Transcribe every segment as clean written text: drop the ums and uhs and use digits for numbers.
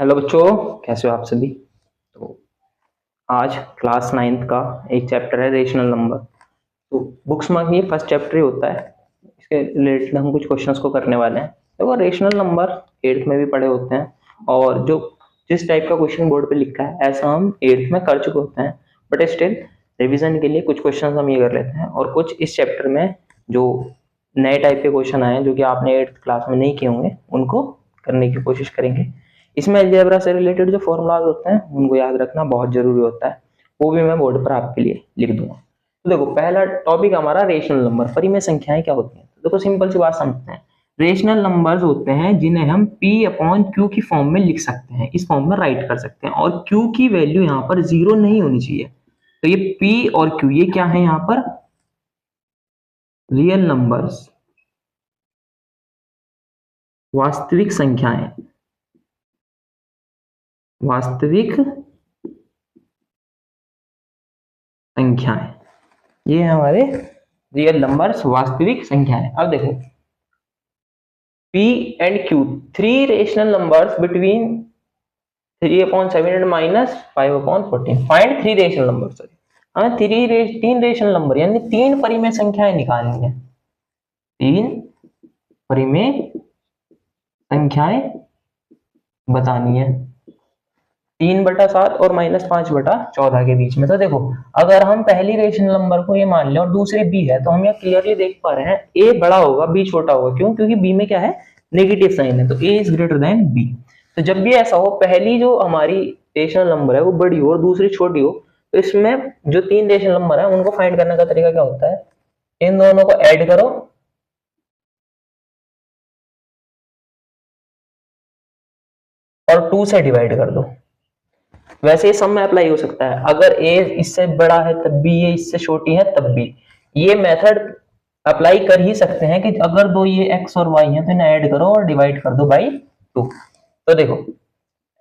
Hello बच्चों, कैसे हो आप सभी। तो आज क्लास 9th का एक चैप्टर है रेशनल नंबर। तो बुक्स में ये फर्स्ट चैप्टर ही होता है। इसके रिलेटेड हम कुछ क्वेश्चंस को करने वाले हैं। तो रेशनल नंबर 8th में भी पढ़े होते हैं, और जो जिस टाइप का क्वेश्चन बोर्ड पे लिखा है ऐसा हम 8th में कर चुके होते हैं। बट स्टिल रिवीजन के लिए कुछ क्वेश्चन हम ये कर लेते हैं, और कुछ इस चैप्टर में जो नए टाइप के क्वेश्चन आए हैं जो कि आपने 8th क्लास में नहीं किए होंगे उनको करने की कोशिश करेंगे। इसमें अलजेब्रा से रिलेटेड जो फॉर्मूलाज होते हैं उनको याद रखना बहुत जरूरी होता है, वो भी मैं बोर्ड पर आपके लिए लिख दूंगा। तो देखो, पहला टॉपिक हमारा रेशनल नंबर, परिमेय संख्याएं क्या होती हैं। तो देखो, सिंपल सी बात समझते हैं। रेशनल नंबर्स होते हैं जिन्हें हम p अपॉन क्यू की फॉर्म में लिख सकते हैं, इस फॉर्म में राइट कर सकते हैं, और q की वैल्यू यहाँ पर जीरो नहीं होनी चाहिए। तो ये p और q ये क्या है यहाँ पर, रियल नंबर्स, वास्तविक संख्याएं, वास्तविक संख्याएं, ये है हमारे रियल नंबर्स, वास्तविक संख्याएं। अब देखो, p and q, three rational numbers between 3/7 and -5/14। Find three rational number. Sorry, हमें तीन रेशनल नंबर यानी तीन परिमेय संख्याएं निकालनी है। तीन परिमेय संख्याएं बतानी है 3/7 और -5/14 के बीच में। तो देखो, अगर हम पहली रेशनल नंबर को ये मान लें और दूसरे बी है, तो हम ये क्लियरली देख पा रहे हैं ए बड़ा होगा बी छोटा होगा। क्यों? क्योंकि बी में क्या है, नेगेटिव साइन है, तो ए इज ग्रेटर देन बी। तो जब भी ऐसा हो, पहली जो हमारी रेशनल नंबर है वो बड़ी हो और दूसरी छोटी हो, तो इसमें जो तीन रेशनल नंबर है उनको फाइंड करने का तरीका क्या होता है, इन दोनों को ऐड करो और 2 से डिवाइड कर दो। वैसे ये सब में अप्लाई हो सकता है, अगर ए इससे बड़ा है तब भी, ये इससे छोटी है तब भी। ये मेथड अप्लाई कर ही सकते हैं कि अगर दो ये x और y है तो इन्हें ऐड करो और डिवाइड कर दो बाई 2। तो देखो,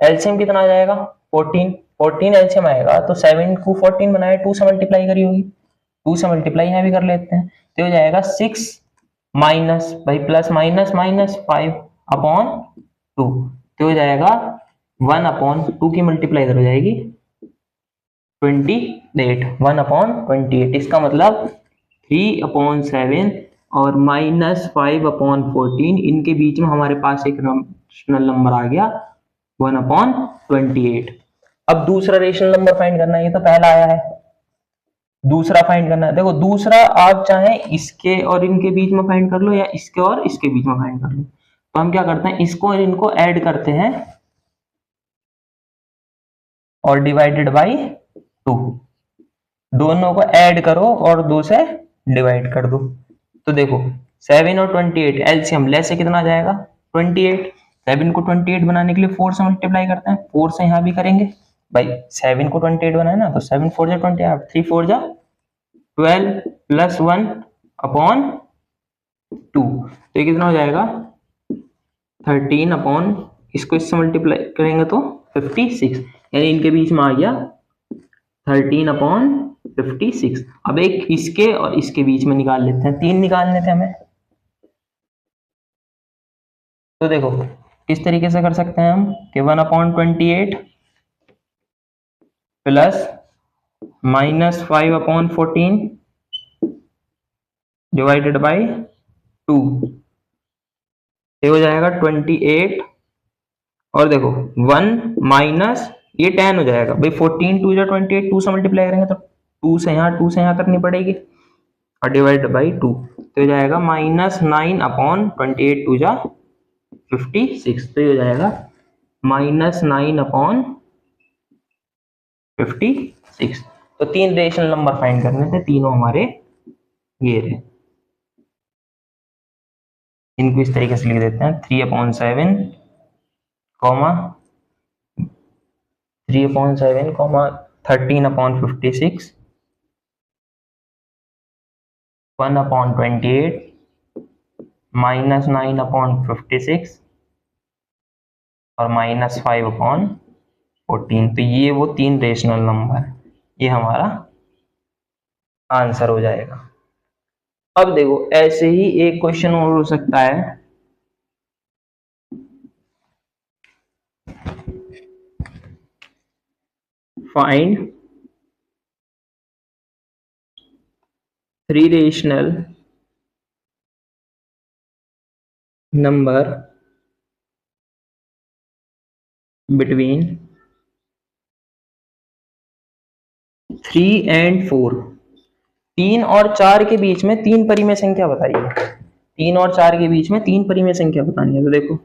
एलसीएम कितना आ जाएगा, 14। 14 एलसीएम आएगा तो 7 को 14 बनाए, 2 से मल्टीप्लाई करी होगी, 2 से मल्टीप्लाई यहाँ भी कर लेते हैं, तो हो जाएगा 6 माइनस भाई प्लस माइनस माइनस 5/2, तो हो जाएगा 1/2 की मल्टीप्लाई इधर हो जाएगी 28, 1/28। इसका मतलब 3/7 और -5/14, इनके बीच में हमारे पास एक रेशनल नंबर आ गया 1/28। अब दूसरा रेशनल नंबर फाइंड करना है, ये तो पहला आया है, दूसरा फाइंड करना है। देखो, दूसरा आप चाहे इसके और इनके बीच में फाइंड कर लो या इसके और इसके बीच में फाइंड कर लो। तो हम क्या करते हैं, इसको और इनको ऐड करते हैं और डिवाइडेड बाई 2। दोनों को ऐड करो और 2 से डिवाइड कर दो। तो देखो, 7 और 28 एलसीएम लेस से कितना आ जाएगा, 28। 7 को 28 बनाने के लिए 4 से मल्टीप्लाई करते हैं, 4 से यहाँ भी करेंगे भाई। 7 को 28 बनाए ना, तो 7 4 जा 28, 3 4 जा 12 प्लस 1/2, तो ये कितना हो जाएगा 13 अपॉन, इसको इससे मल्टीप्लाई करेंगे तो 56, यानी इनके बीच में आ गया 13/56। अब एक इसके और इसके बीच में निकाल लेते हैं, 3 निकालने थे हमें। तो देखो, किस तरीके से कर सकते हैं हम कि 1/28 प्लस -5/14 डिवाइडेड बाई 2, ये हो जाएगा 28। और देखो 1 माइनस ये 10 हो जाएगा भाई, 14 2 जा 28, 2 से मल्टीप्लाई करेंगे तो 2 से यहाँ 2 से यहाँ करनी पड़ेगी और डिवाइड बाई 2, तो हो जाएगा -9/28, 2 जा 56, तो ये हो जाएगा -9/56। तो तीन रेशनल नंबर फाइंड करने थे, तीनों हमारे ये रहे। इनको इस तरीके से लिख देते हैं, 3/7 कॉमा 3/7 कॉमा 13/56, 1/28 -9/56 और -5/14। तो ये वो तीन रेशनल नंबर, ये हमारा आंसर हो जाएगा। अब देखो, ऐसे ही एक क्वेश्चन और हो सकता है। Find 3 rational number between 3 and 4। 3 और 4 के बीच में 3 परिमेय संख्या बताइए। 3 और 4 के बीच में 3 परिमेय संख्या बतानी है। तो देखो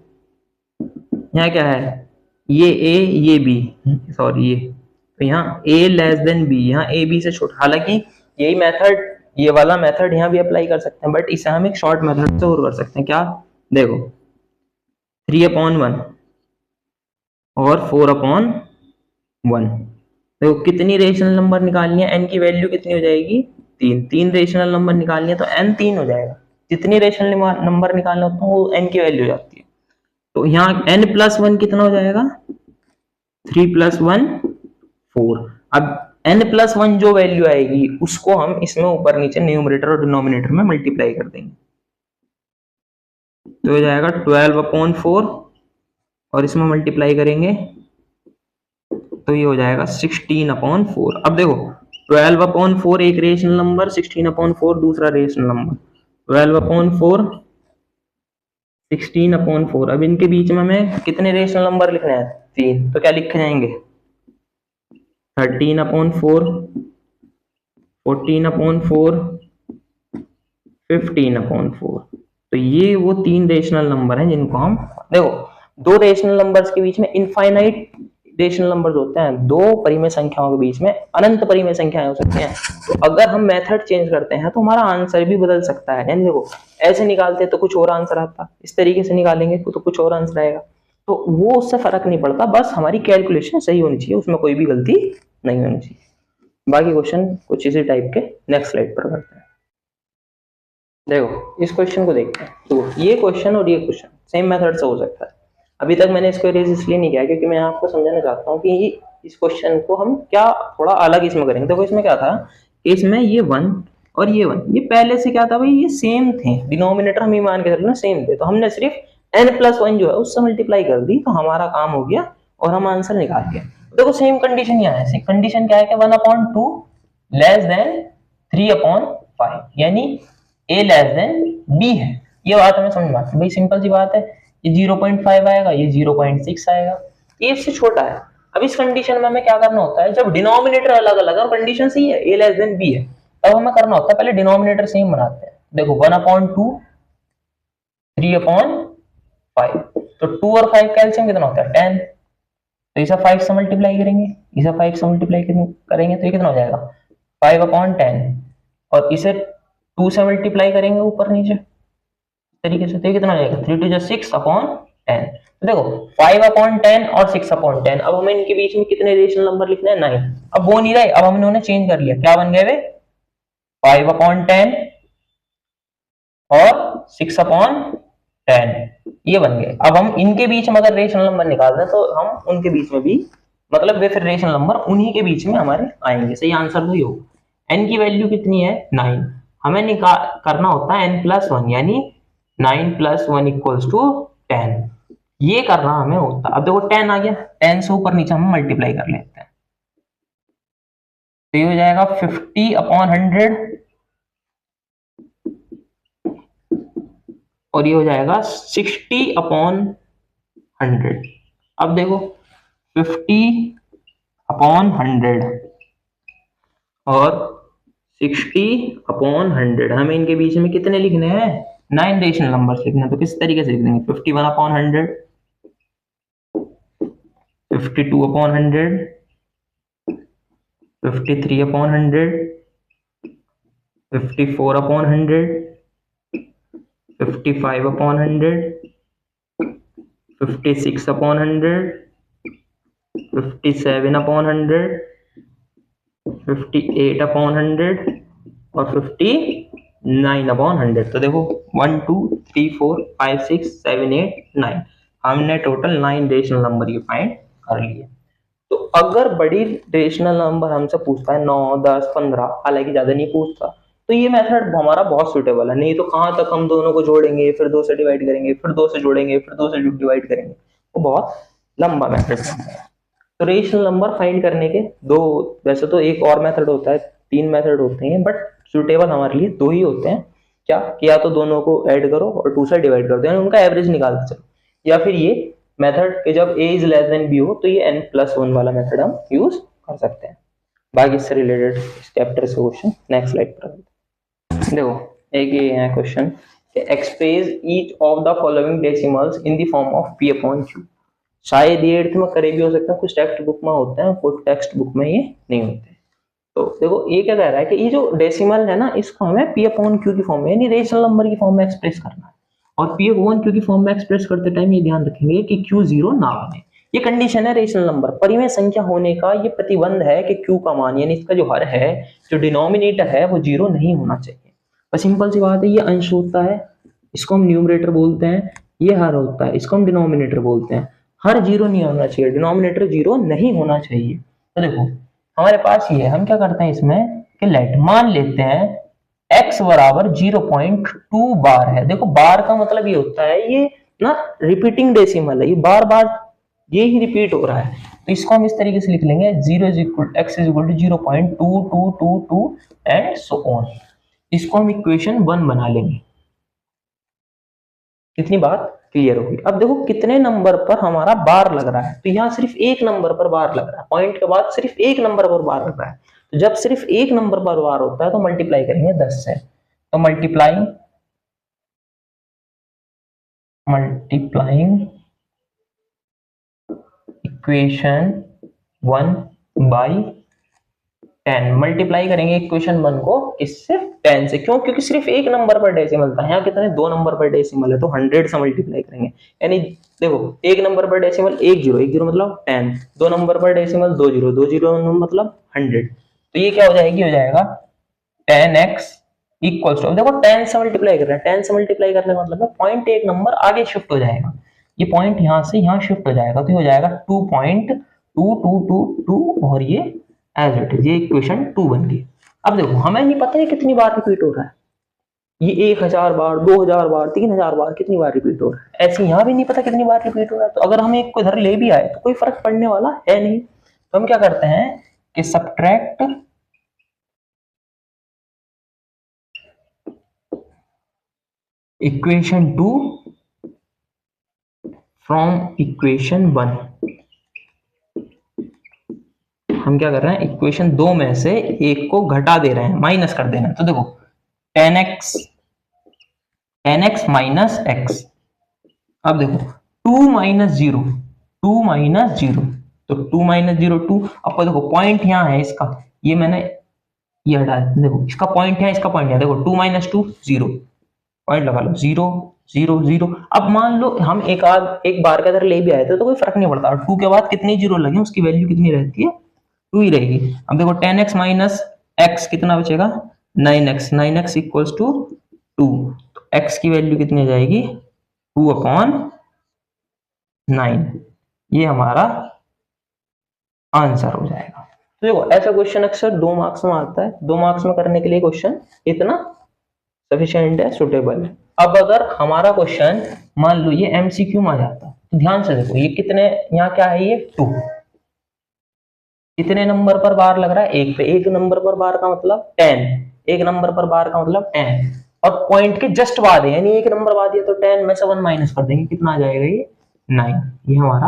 यहाँ क्या है, ये a ये b, सॉरी ये, तो यहाँ a लेस देन b, यहाँ a b से छोटा। हालांकि यही मेथड, ये वाला मेथड यहाँ भी अप्लाई कर सकते हैं, बट इसे हम एक शॉर्ट मेथड से और कर सकते हैं। क्या, देखो 3/1 और 4/1। देखो कितनी रेशनल नंबर निकालनी है, n की वैल्यू कितनी हो जाएगी, 3 रेशनल नंबर निकालनी है तो n 3 हो जाएगा। जितनी रेशनल नंबर निकालना होता है वो n की वैल्यू हो जाती है। तो यहाँ n+1 कितना हो जाएगा, 3+1 4। अब n+1 जो वैल्यू आएगी उसको हम इसमें ऊपर नीचे न्यूमरेटर और डिनोमिनेटर में मल्टीप्लाई कर देंगे, तो हो जाएगा 12/4 और इसमें मल्टीप्लाई करेंगे तो ये हो जाएगा 16/4। अब देखो 12/4 एक रेशनल नंबर, 16/4 दूसरा रेशनल नंबर। 12/4 16/4। अब इनके बीच में हमें कितने रेशनल नंबर लिखने हैं, 3, तो क्या लिखे जाएंगे, 13/4, 14/4, 15/4। तो ये वो 3 रेशनल नंबर हैं जिनको हम, देखो 2 रेशनल नंबर्स के बीच में इनफाइनाइट रेशनल नंबर्स होते हैं, 2 परिमेय संख्याओं के बीच में अनंत परिमेय संख्याएं हो सकती हैं। तो अगर हम मेथड चेंज करते हैं तो हमारा आंसर भी बदल सकता है। यानी देखो ऐसे निकालते तो कुछ और आंसर आता, इस तरीके से निकालेंगे तो कुछ और आंसर आएगा। तो वो उससे फर्क नहीं पड़ता, बस हमारी कैलकुलेशन सही होनी चाहिए, उसमें कोई भी गलती नहीं होनी चाहिए। बाकी क्वेश्चन कुछ इसी टाइप के नेक्स्ट स्लाइड पर करते हैं। देखो इस क्वेश्चन को देखते हैं। तो ये क्वेश्चन और ये क्वेश्चन सेम मेथड से हो सकता है। अभी तक मैंने इसको इरेज इसलिए नहीं किया क्योंकि मैं आपको समझाना चाहता हूँ कि इस क्वेश्चन को हम क्या थोड़ा अलग इसमें करेंगे। देखो इसमें क्या था, इसमें ये 1 और ये 1 ये पहले से क्या था भाई, ये सेम थे, डिनोमिनेटर हम ही मान के चलना सेम थे, तो हमने सिर्फ n+1 जो है उससे मल्टीप्लाई कर दी तो हमारा काम हो गया और हम आंसर निकाल गए। देखो सेम कंडीशन यहाँ है, कंडीशन क्या है कि 1/2 लेस देन 3/5, यानी a लेस देन b है। ये बात हमें समझ में आती है भाई, सिंपल सी बात है। ये 0.5 आएगा, ये 0.6 आएगा, ये इससे छोटा है। अब इस कंडीशन में हमें क्या करना होता है, जब डिनोमिनेटर अलग अलग है और कंडीशन सही है, a लेस देन b है, तब हमें करना होता है पहले डिनोमिनेटर सेम बनाते हैं। देखो 1/2 3/5, तो 2 और 5 कैल्सियम कितना होता है 10, तो इसे 5 से मल्टीप्लाई करेंगे, इसे 5 से मल्टीप्लाई करेंगे तो ये कितना हो जाएगा 5/10, और इसे 2 से मल्टीप्लाई करेंगे ऊपर नीचे तरीके से, तो ये कितना हो जाएगा 3 2 6/10। तो देखो 5/10 और 6/10, अब हमें इनके बीच में कितने रेशनल नंबर लिखने हैं 9। अब वो नहीं रहे, अब हमने उन्हें चेंज कर लिया, क्या बन गए वे 5/10 और 6/10 ये बन गए। अब हम इनके बीच में अगर रेशनल नंबर निकाल दें तो हम उनके बीच में भी, मतलब वे फिर रेशनल नंबर उन्हीं के बीच में हमारे आएंगे। सही आंसर तो ये होगा। n की वैल्यू कितनी है 9, हमें निकाल करना होता है n+1, यानी 9+1 = 10, ये करना हमें होता। अब देखो 10 आ गया, 10 से ऊपर नीचे हम मल्टीप्लाई कर लेते हैं, तो ये हो जाएगा 50/100 और ये हो जाएगा 60/100। अब देखो 50/100 और 60/100, हमें इनके बीच में कितने लिखने हैं 9 रेशनल नंबर्स लिखने हैं। तो किस तरीके से लिख देंगे 51/100, 52/100, 53/100, 54/100, 55/100, 56/100, 57/100, 58/100 और 59/100। तो देखो 1 2 3 4 5 6 7 8 9, हमने टोटल 9 रेशनल नंबर ये फाइंड कर लिए। तो अगर बड़ी रेशनल नंबर हमसे पूछता है 9 10 15, हालांकि ज्यादा नहीं पूछता, तो ये मेथड हमारा बहुत सुटेबल है। नहीं तो कहां तक हम दोनों को जोड़ेंगे, फिर 2 से डिवाइड करेंगे, फिर 2 से जोड़ेंगे, फिर 2 से डिवाइड करेंगे, वो बहुत लंबा मेथड है। तो रेशनल नंबर फाइंड करने के दो, वैसे तो एक और मेथड होता है, 3 मेथड होते हैं, बट सुटेबल हमारे लिए 2 ही होते हैं। क्या कि या तो दोनों को ऐड करो और 2 से डिवाइड कर दो, यानी उनका एवरेज निकालते चलो, या फिर ये मेथड कि जब a is less than b हो तो ये n+1 वाला मेथड हम यूज कर सकते हैं। बाकी इससे रिलेटेड इस चैप्टर से क्वेश्चन नेक्स्ट स्लाइड पर देखो। एक ये है question, express each of the following decimals in the form of p/q। शायद ये 8th में करे भी हो सकता है, कुछ टेक्स्ट बुक में होते हैं, कुछ टेक्स्ट बुक में ये नहीं होते। तो देखो ये क्या कह रहा है कि ये जो डेसिमल है ना, इसको हमें p/q की फॉर्म में यानी रेशनल नंबर की फॉर्म में एक्सप्रेस करना है। और p/q की फॉर्म में एक्सप्रेस करते टाइम ये ध्यान रखेंगे कि q 0 ना बने। ये कंडीशन है रेशनल नंबर। परिमेय संख्या होने का ये प्रतिबंध है कि q का मान यानी इसका जो हर है, जो डिनोमिनेटर है, वो 0 नहीं होना चाहिए। बस सिंपल सी बात है, ये अंश होता है, इसको हम न्यूमरेटर बोलते हैं, ये हर होता है, इसको हम डिनोमिनेटर बोलते हैं। हर 0 नहीं होना चाहिए, डिनोमिनेटर 0 नहीं होना चाहिए। तो देखो हमारे पास ये है, हम क्या करते हैं इसमें कि लेट मान लेते हैं x बराबर 0.2 बार है। देखो बार का मतलब ये होता है, ये ना रिपीटिंग डेसिमल है, ये बार बार ये ही रिपीट हो रहा है। तो इसको हम इस तरीके से लिख लेंगे, x is equal to 0.2222 and so on. इसको हम इक्वेशन 1 बना लेंगे। कितनी बात क्लियर होगी? अब देखो कितने नंबर पर हमारा बार लग रहा है, तो यहाँ सिर्फ एक नंबर पर बार लग रहा है, पॉइंट के बाद सिर्फ एक नंबर पर बार लग रहा है। तो जब सिर्फ एक नंबर पर बार होता है तो मल्टीप्लाई करेंगे 10 से। तो मल्टीप्लाइंग इक्वेशन 1 बाई 10, मल्टीप्लाई करेंगे इक्वेशन 1 को इससे 10 से। क्यों? क्योंकि सिर्फ एक नंबर पर डेसिमल था, यहाँ कितने 2 नंबर पर डेसिमल है, तो 100 से मल्टीप्लाई करेंगे। यानी देखो एक नंबर पर डेसिमल 10 मतलब 10, 2 नंबर पर डेसिमल 20 मतलब 100। तो ये क्या हो जाएगी, हो जाएगा 10x इक्वल्स टू, देखो 10 से मल्टीप्लाई कर रहे हैं, 10 से मल्टीप्लाई करने का मतलब है पॉइंट एक नंबर आगे शिफ्ट हो जाएगा, ये पॉइंट यहाँ से यहाँ शिफ्ट हो जाएगा, तो ये हो जाएगा 2.2222 और ये एज इट इज, ये इक्वेशन 2 बन गई। अब देखो हमें नहीं पता है कितनी बार रिपीट हो रहा है, ये 1000 बार, 2000 बार, 3000 बार, कितनी बार रिपीट हो रहा है, ऐसे यहाँ भी नहीं पता कितनी बार रिपीट हो रहा है। तो अगर हम एक को इधर ले भी आए तो कोई फर्क पड़ने वाला है नहीं। तो हम क्या करते हैं कि सब्ट्रैक्ट इक्वेशन 2 फ्रॉम इक्वेशन 1। हम क्या कर रहे हैं, इक्वेशन 2 में से एक को घटा दे रहे हैं, माइनस कर देना। तो देखो 10x माइनस x। अब देखो 2 माइनस 0, 2 माइनस 0, तो 2 माइनस 0 2। अब देखो पॉइंट यहाँ है इसका, ये मैंने ये हटा, देखो इसका पॉइंट है, इसका पॉइंट है, देखो 2 माइनस 2 0, पॉइंट लगा लो 0 0 0। अब मान लो हम एक बार का इधर ले भी आए थे तो कोई फर्क नहीं पड़ता, 2 के बाद कितने जीरो लगे उसकी वैल्यू कितनी रहती है, 2 ही रहेगी। अब देखो 10x माइनस x कितना बचेगा, 9x, 9x इक्वल्स टू 2, तो x की वैल्यू कितनी आ जाएगी 2/9, ये हमारा आंसर हो जाएगा। तो देखो ऐसा क्वेश्चन अक्सर 2 मार्क्स में आता है, 2 मार्क्स में करने के लिए क्वेश्चन इतना सफिशिएंट है, सुटेबल है। अब अगर हमारा क्वेश्चन मान लो ये एमसीक्यू में आ जाता तो ध्यान से देखो ये कितने, यहाँ क्या है, ये 2, कितने नंबर पर बार लग रहा है, एक पे, एक नंबर पर बार का मतलब 10, एक नंबर पर बार का मतलब 10, और पॉइंट के जस्ट बाद है, यानी एक नंबर बाद है तो 10 में से 1 माइनस कर देंगे, कितना आ जाएगा ये 9, ये हमारा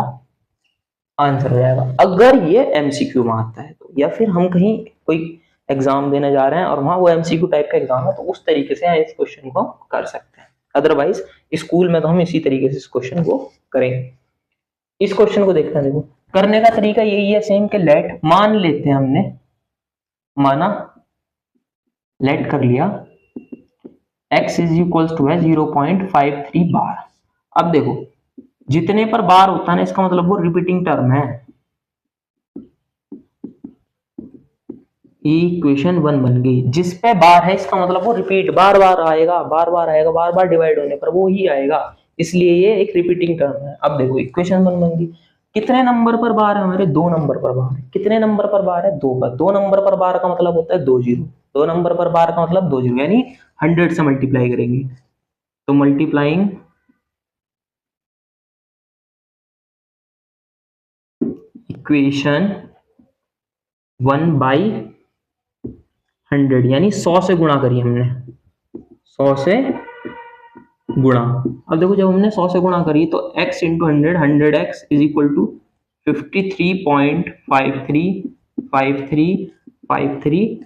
आंसर हो जाएगा अगर ये एमसीक्यू में आता है तो। या फिर हम कहीं कोई एग्जाम देने जा रहे हैं और वहां वो एमसीक्यू टाइप का एग्जाम है तो उस तरीके से इस क्वेश्चन को कर सकते हैं, अदरवाइज स्कूल में तो हम इसी तरीके से इस क्वेश्चन को करेंगे। इस क्वेश्चन को देखते हैं, देखो करने का तरीका यही है सेम के लेट मान लेते हैं, हमने माना, लेट कर लिया, x इज इक्वल्स टू है 0.53 बार। अब देखो जितने पर बार होता है ना, इसका मतलब वो रिपीटिंग टर्म है, इक्वेशन 1 बन गई। जिस पे बार है इसका मतलब वो रिपीट बार बार आएगा, बार बार आएगा, बार बार डिवाइड होने पर वो ही आएगा, इसलिए ये एक रिपीटिंग टर्म है। अब देखो इक्वेशन 1 बन गई। कितने नंबर पर बार है हमारे, 2 नंबर पर बार है। कितने नंबर पर बार है, 2 पर। 2 नंबर पर बार का मतलब होता है 2 जीरो, 2 नंबर पर बार का मतलब 2 जीरो, यानी 100 से मल्टीप्लाई करेंगे, तो इक्वेशन 1/100 यानी 100 से गुणा करी हमने, 100 से गुणा। अब देखो जब हमने 100 से गुणा करी तो x into 100x is equal to 53.535353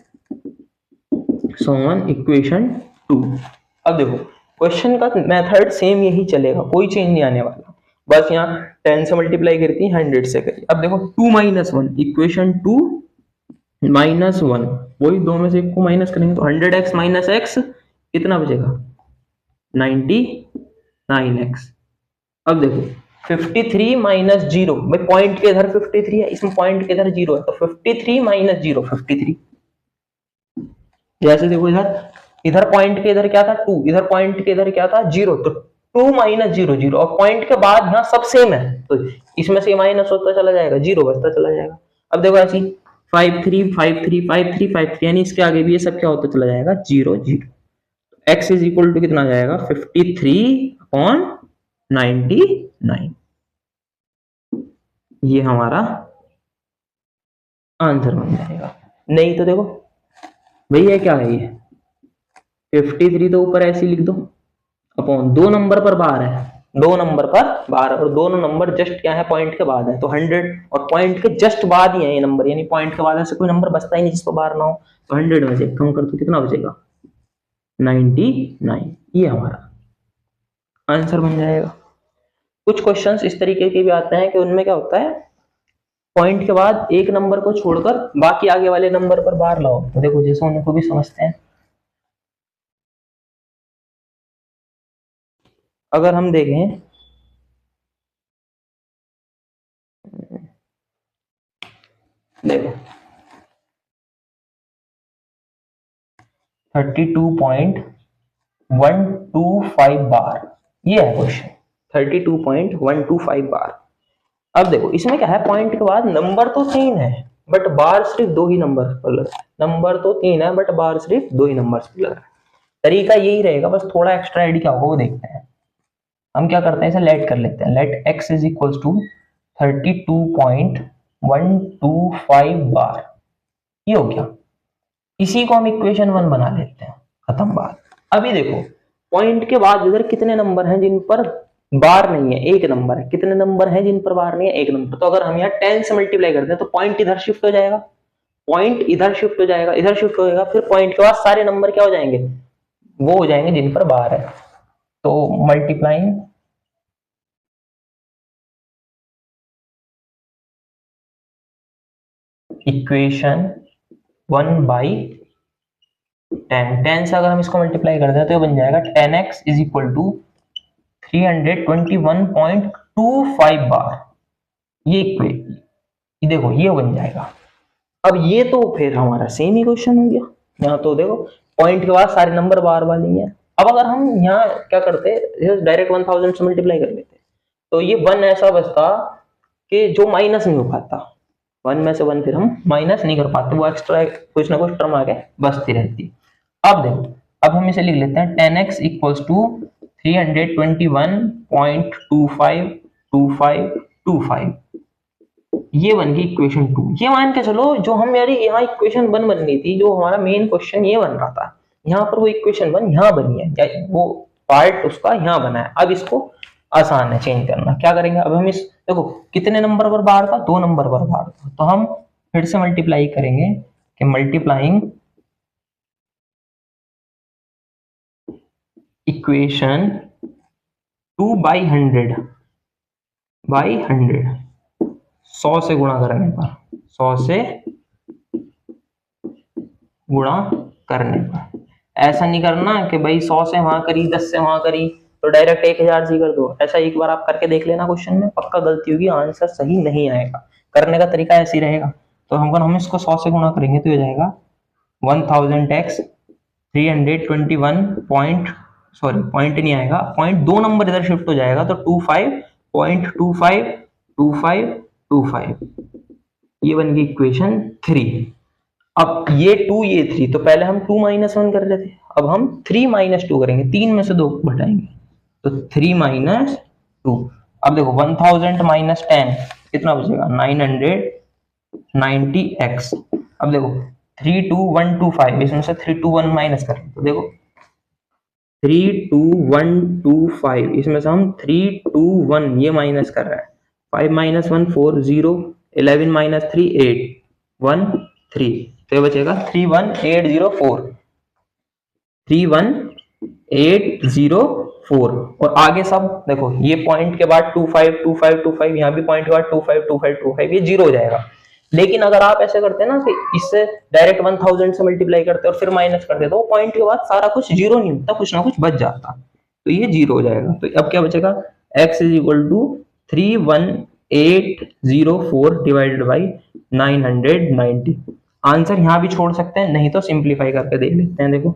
so on equation 2। अब देखो क्वेश्चन का मेथड सेम यही चलेगा, कोई चेंज नहीं आने वाला, बस यहाँ 10 से मल्टीप्लाई करती है 100 से करी। अब देखो 2 - 1 इक्वेशन 2 -1, वही दो में से एक को माइनस करेंगे तो 100x माइनस x कितना बचेगा 99x। अब देखो 53 माइनस 0, भाई पॉइंट के इधर 53 है, इसमें पॉइंट के इधर 0 है, तो 53 माइनस 0 53। जैसे देखो इधर पॉइंट के इधर क्या था 2, इधर पॉइंट के इधर क्या था 0, तो 2 माइनस 0 0, और पॉइंट के बाद यहाँ सब सेम है तो इसमें से माइनस होता चला जाएगा, 0 बचता चला जाएगा। अब देखो ऐसी 53 53 53 53 यानी इसके आगे भी ये सब क्या होता चला जाएगा 0 0। x इज इक्वल टू कितना जाएगा 53/99। ये हमारा आंसर बन जाएगा। नहीं तो देखो भैया क्या है ये 53 तो ऊपर ऐसे लिख दो अपॉन 2 नंबर पर बार है, 2 नंबर पर बार, और दोनों नंबर जस्ट क्या है पॉइंट के बाद है, तो 100 और पॉइंट के जस्ट बाद ही है ये नंबर, यानी पॉइंट के बाद ऐसे कोई नंबर बचता ही नहीं जिस पर बार ना हो, तो 100 में से कम कर तो कितना बचेगा 99। ये हमारा आंसर बन जाएगा। कुछ क्वेश्चंस इस तरीके के भी आते हैं कि उनमें क्या होता है पॉइंट के बाद एक नंबर को छोड़कर बाकी आगे वाले नंबर पर बार लाओ, तो देखो जैसे उनको भी समझते हैं। अगर हम देखें देखो 32.125 बार, ये है क्वेश्चन 32.125 बार। अब देखो इसमें क्या है पॉइंट के बाद नंबर तो 3 है बट बार सिर्फ 2 ही नंबर पर लग रहा है, नंबर तो 3 है बट बार सिर्फ 2 ही नंबर पर लग रहा है। तरीका यही रहेगा, बस थोड़ा एक्स्ट्रा आईडी क्या होगा वो देखते हैं। हम क्या करते हैं इसे लेट कर लेते हैं, let x is equal to 32.125 bar, ये हो गया। इसी को हम इक्वेशन 1 बना लेते हैं, खत्म बात। अभी देखो पॉइंट के बाद इधर कितने नंबर हैं जिन पर बार नहीं है, एक नंबर है, कितने नंबर हैं जिन पर बार नहीं है एक नंबर, तो अगर हम यहाँ 10 से मल्टीप्लाई करते हैं तो पॉइंट इधर शिफ्ट हो जाएगा, पॉइंट इधर शिफ्ट हो जाएगा, इधर शिफ्ट हो जाएगा, फिर पॉइंट के बाद सारे नंबर क्या हो जाएंगे वो हो जाएंगे जिन पर बार है, तो मल्टीप्लाइंग इक्वेशन 1/10, 10 से अगर हम इसको मल्टीप्लाई करते हैं तो ये बन जाएगा 10x इज इक्वल टू 321.25 बार, ये देखो ये बन जाएगा। अब ये तो फिर हमारा सेम ही क्वेश्चन हो गया, यहाँ तो देखो पॉइंट के बाद सारे नंबर बार वाली है। अब अगर हम यहाँ क्या करते डायरेक्ट 1000 से मल्टीप्लाई कर लेते तो ये 1 ऐसा बचता कि जो माइनस नहीं हो पाता, 1 में से 1 फिर हम माइनस नहीं कर पाते, वो एक्स्ट्रा कुछ ना कुछ टर्म आगे बचती रहती। अब देखो अब हम इसे लिख लेते हैं 10x इक्वल्स टू 321.252525, ये बन गई इक्वेशन 2। ये मान के चलो जो हम यार यहाँ इक्वेशन 1 बन गई थी, जो हमारा मेन क्वेश्चन ये बन रहा था, यहाँ पर वो इक्वेशन 1 यहाँ बनी है, या वो पार्ट उसका यहाँ बना है। अब इसको आसान है चेंज करना, क्या करेंगे अब हम इस देखो कितने नंबर पर बार था 2 नंबर पर बार था, तो हम फिर से मल्टीप्लाई करेंगे कि मल्टीप्लाइंग इक्वेशन 2/100 100 से गुणा करने पर, 100 से गुणा करने पर। ऐसा नहीं करना कि भाई 100 से वहां करी 10 से वहां करी तो डायरेक्ट 1000 से कर दो, ऐसा एक बार आप करके देख लेना, क्वेश्चन में पक्का गलती होगी, आंसर सही नहीं आएगा। करने का तरीका ऐसे ही रहेगा, तो हम इसको 100 से गुणा करेंगे तो ये जाएगा 1000x 321 पॉइंट नहीं आएगा, पॉइंट 2 नंबर इधर शिफ्ट हो जाएगा तो 25.252525, ये बन गई इक्वेशन 3। अब ये 2 ये 3, तो पहले हम 2 - 1 कर रहे थे, अब हम 3 - 2 करेंगे, 3 में से 2 घटाएंगे तो 3 - 2। अब देखो 1000 - 10 कितना बचेगा 990x। अब देखो 32125, इसमें से 321 माइनस करें तो देखो 32125, इसमें से हम 321 ये माइनस कर रहे हैं, 5 माइनस 1 4 0, 11 माइनस 3 8 1 3, तो ये बचेगा 31804, 31804। और आगे सब देखो ये पॉइंट के बाद 25 25 25, यहाँ भी पॉइंट के बाद 25 25 25, ये जीरो हो जाएगा। लेकिन अगर आप ऐसे करते हैं ना कि इससे डायरेक्ट 1000 से मल्टीप्लाई करते और फिर माइनस करते तो पॉइंट के बाद सारा कुछ जीरो नहीं होता, कुछ ना कुछ बच जाता, तो ये जीरो हो जाएगा। तो अब क्या बचेगा, x is equal to 31804 divided by 990। Answer यहाँ भी छोड़ सकते हैं, नहीं तो सिंप्लीफाई करके देख लेते हैं। देखो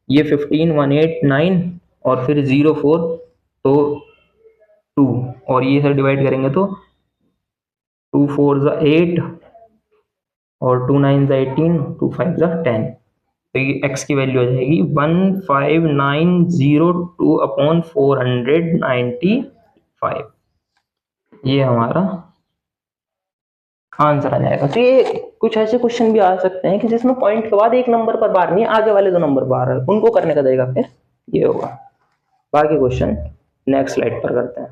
ये 15189 और फिर 04 तो 2, और ये सर डिवाइड करेंगे तो 2 4 8 और 2 9 18, 2 5 10, तो ये x की वैल्यू हो जाएगी 15902 अपॉन 495, ये हमारा आंसर आ जाएगा। तो ये कुछ ऐसे क्वेश्चन भी आ सकते हैं कि जिसमें पॉइंट के बाद एक नंबर पर बार नहीं, आगे वाले दो नंबर बार है, उनको करने का तरीका फिर ये होगा। बाकी क्वेश्चन नेक्स्ट स्लाइड पर करते हैं।